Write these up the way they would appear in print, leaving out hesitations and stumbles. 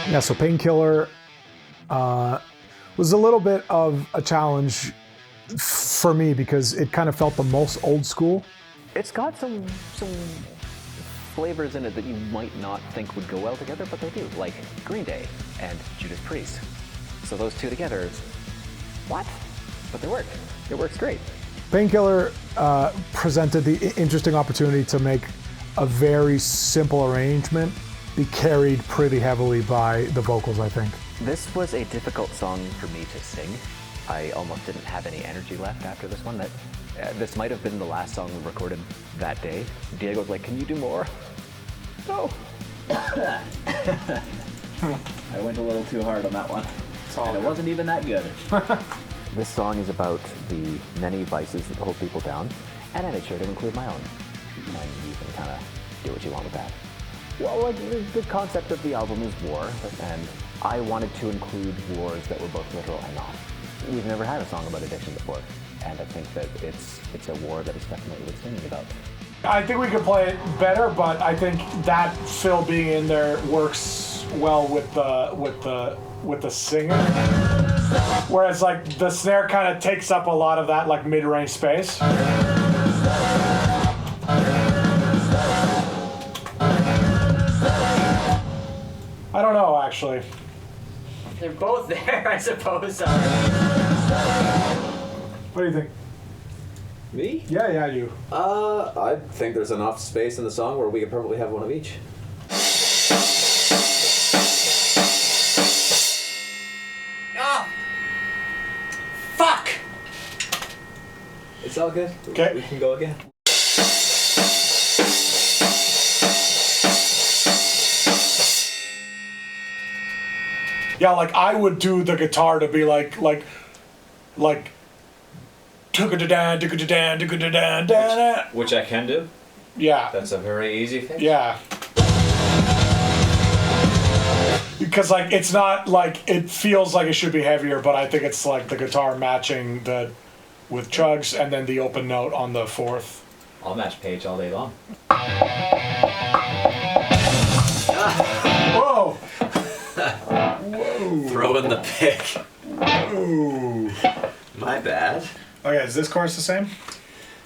Yeah, so Painkiller was a little bit of a challenge for me because it kind of felt the most old school. It's got some flavors in it that you might not think would go well together, but they do, like Green Day and Judas Priest. So those two together, what? But they work. It works great. Painkiller presented the interesting opportunity to make a very simple arrangement be carried pretty heavily by the vocals, I think. This was a difficult song for me to sing. I almost didn't have any energy left after this one. This might have been the last song we recorded that day. Diego's like, can you do more? No. I went a little too hard on that one. And it wasn't even that good. This song is about the many vices that hold people down, and I made sure to include my own. And you can kind of do what you want with that. Well, like, the concept of the album is war, and I wanted to include wars that were both literal and not. We've never had a song about addiction before, and I think that it's a war that is definitely worth singing about. I think we could play it better, but I think that fill being in there works well with the singer. Whereas like the snare kind of takes up a lot of that like mid-range space. I don't know, actually. They're both there, I suppose. What do you think? Me? Yeah, you. I think there's enough space in the song where we could probably have one of each. Ah! Fuck! It's all good. Okay. We can go again. Yeah, like I would do the guitar to be like Which I can do. Yeah. That's a very easy thing. Yeah. Because like it's not like it feels like it should be heavier, but I think it's like the guitar matching with chugs and then the open note on the fourth. I'll match Paige all day long. Whoa! Throw in the pick. Ooh. My bad. Okay, is this chorus the same?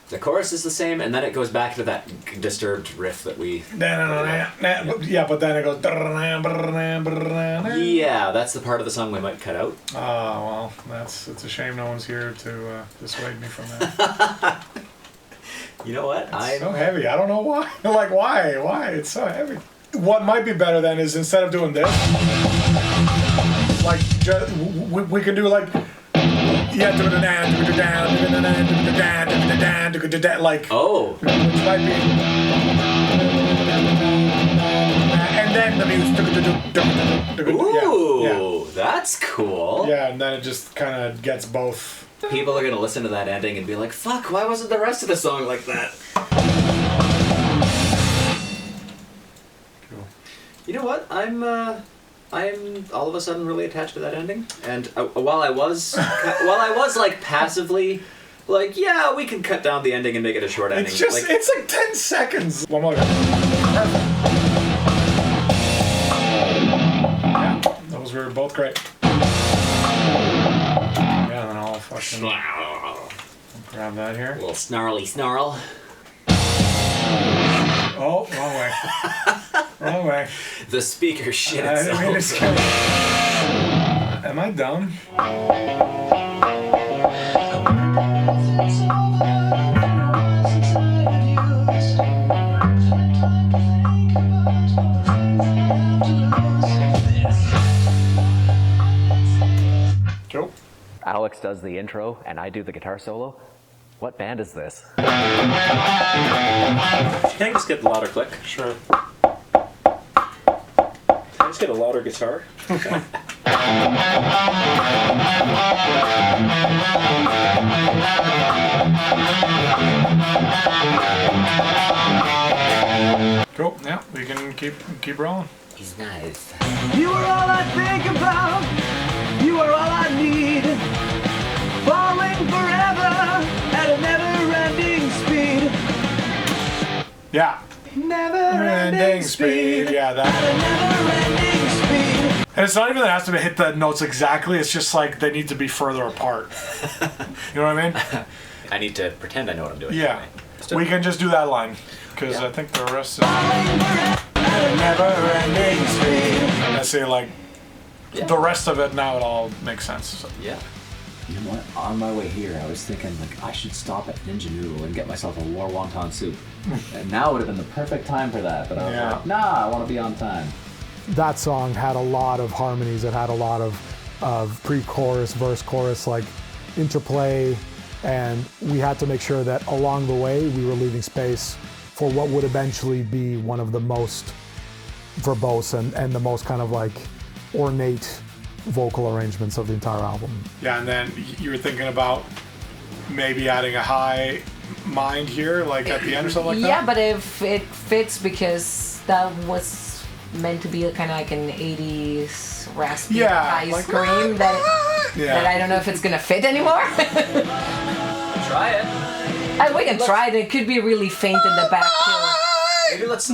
The chorus is the same, and then it goes back to that disturbed riff that we... Yeah, but then it goes... Yeah, that's the part of the song we might cut out. Oh, well, it's a shame no one's here to dissuade me from that. You know what? It's so heavy. I don't know why. Like, why? Why? It's so heavy. What might be better then is instead of doing this, like, we can do like... Yeah, like, oh, which might be, and then the music. Ooh, yeah. That's cool. Yeah, and then it just kind of gets both. People are gonna listen to that ending and be like, "Fuck! Why wasn't the rest of the song like that?" Cool. You know what? I'm all of a sudden really attached to that ending, and while I was like passively, like, yeah, we can cut down the ending and make it a short ending. It's just it's like 10 seconds. One more. Yeah, those were both great. Yeah, then I'll fucking grab that here. A little snarly snarl. Oh, wrong way. Wrong way. The speaker shit I itself. mean, am I dumb? Cool. Alex does the intro, and I do the guitar solo. What band is this? Can I just get the louder click? Sure. Can I just get a louder guitar? Okay. Cool. Yeah, we can keep rolling. He's nice. You are all I think about. You are all I need. Falling forever at a never-ending speed. Yeah. Ending speed. Yeah, that. And it's not even that it has to hit the notes exactly. It's just like they need to be further apart. You know what I mean? I need to pretend I know what I'm doing. Yeah. We can just do that line because I think the rest is never ending speed. I say like the rest of it now. It all makes sense. So. Yeah. You know what? On my way here, I was thinking like I should stop at Ninja Noodle and get myself a war wonton soup. And now would have been the perfect time for that. But I was like, nah, I want to be on time. That song had a lot of harmonies. It had a lot of pre-chorus, verse, chorus, like interplay. And we had to make sure that along the way we were leaving space for what would eventually be one of the most verbose and the most kind of like ornate vocal arrangements of the entire album. Yeah, and then you were thinking about maybe adding a high mind here, like at the end or something like that? Yeah, but if it fits because that was meant to be kind of like an 80s raspy high like, scream that I don't know if it's going to fit anymore. Try it. We can try it. It could be really faint in the back too. Maybe let's.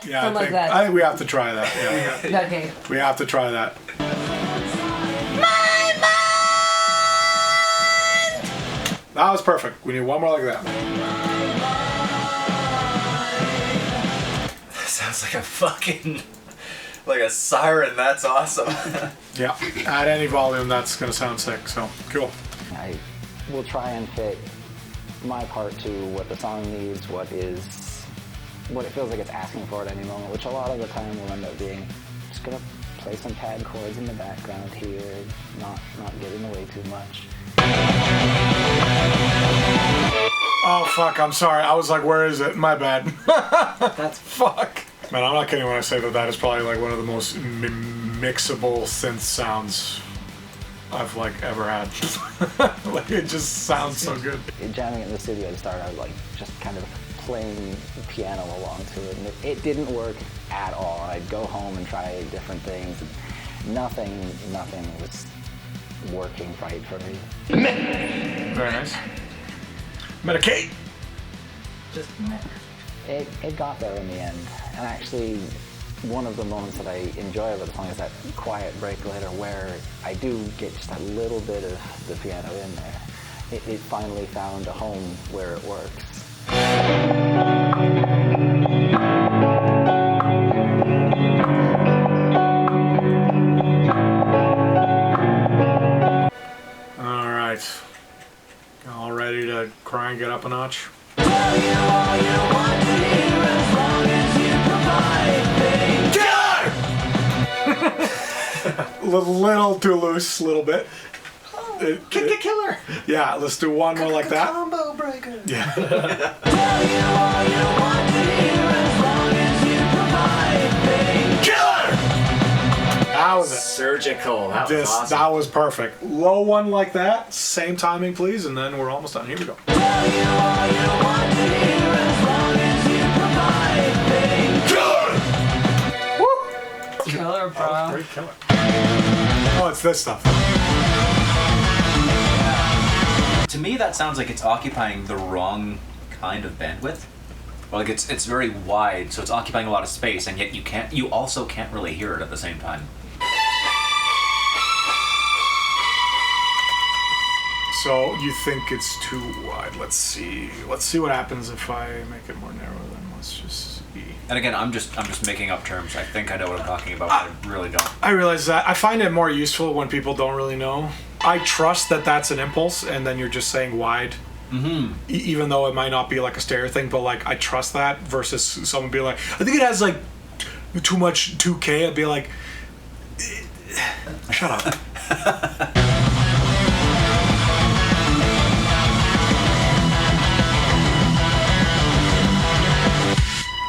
Yeah, Something like that. I think we have to try that. Yeah. Okay. We have to try that. That was perfect. We need one more like that. Sounds like a fucking, like a siren. That's awesome. Yeah, at any volume, that's gonna sound sick. So cool. I will try and fit my part to what the song needs, what it feels like it's asking for at any moment, which a lot of the time will end up being just gonna play some pad chords in the background here, not get in the way too much. Oh fuck, I'm sorry. I was like, where is it? My bad. That's fuck. Man, I'm not kidding when I say that is probably like one of the most mixable synth sounds I've like ever had. Like it just sounds so good. Jamming in the studio to start out, like just kind of playing piano along to it, and it didn't work at all. I'd go home and try different things, and nothing was working right for me. Very nice. Medicate! It got there in the end, and actually one of the moments that I enjoy about the song is that quiet break later where I do get just a little bit of the piano in there. It finally found a home where it works. All right. All ready to crank it up a notch? Little too loose, a little bit. Killer. Yeah, let's do one more like that. Combo breaker. Yeah. That was it. Surgical. That was awesome. That was perfect. Low one like that. Same timing, please, and then we're almost done. Here we go. Killer, bro. Great killer. Oh, it's this stuff. To me, that sounds like it's occupying the wrong kind of bandwidth. Or like it's very wide, so it's occupying a lot of space, and yet you also can't really hear it at the same time. So you think it's too wide? Let's see. Let's see what happens if I make it more narrow. Then let's just see. And again, I'm just making up terms. I think I know what I'm talking about, but I really don't. I realize that. I find it more useful when people don't really know. I trust that that's an impulse, and then you're just saying wide. Mm-hmm. Even though it might not be like a stereo thing, but like I trust that versus someone being like, I think it has like too much 2K. I'd be like, shut up.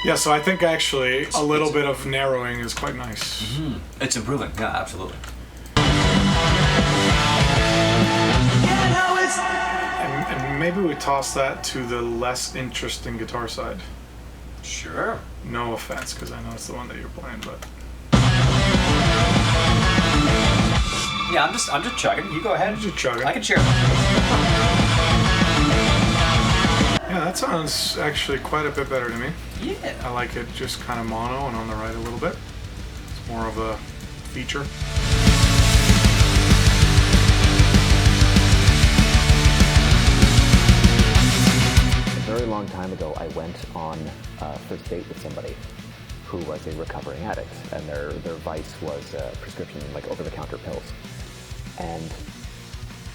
Yeah, so I think actually a little bit of narrowing is quite nice. Mm-hmm. It's improving. Yeah, absolutely. And maybe we toss that to the less interesting guitar side. Sure. No offense, because I know it's the one that you're playing, but yeah, I'm just chugging. You go ahead. Just chugging. I can share. Yeah, that sounds actually quite a bit better to me. Yeah. I like it just kind of mono and on the right a little bit. It's more of a feature. A very long time ago, I went on a first date with somebody who was a recovering addict, and their vice was prescription, like over-the-counter pills. And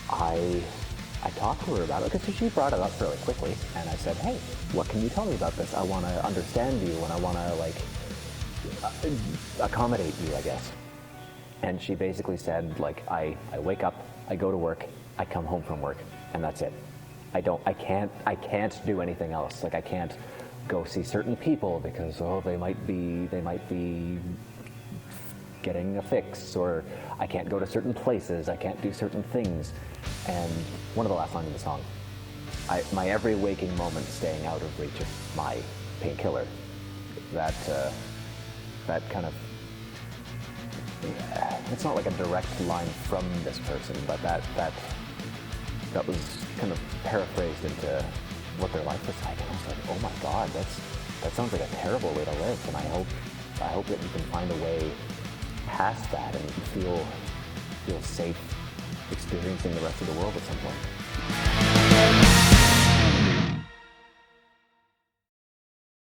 I talked to her about it because she brought it up fairly quickly, and I said, "Hey, what can you tell me about this? I want to understand you, and I want to like accommodate you, I guess." And she basically said, like, I wake up, I go to work, I come home from work, and that's it. I can't do anything else. Like, I can't go see certain people because they might be getting a fix, or I can't go to certain places, I can't do certain things. And one of the last lines of the song, my every waking moment staying out of reach of my painkiller, that kind of, it's not like a direct line from this person, but that was kind of paraphrased into what their life was like. And I was like, oh my God, that sounds like a terrible way to live. And I hope that you can find a way past that and you can feel safe experiencing the rest of the world at some point.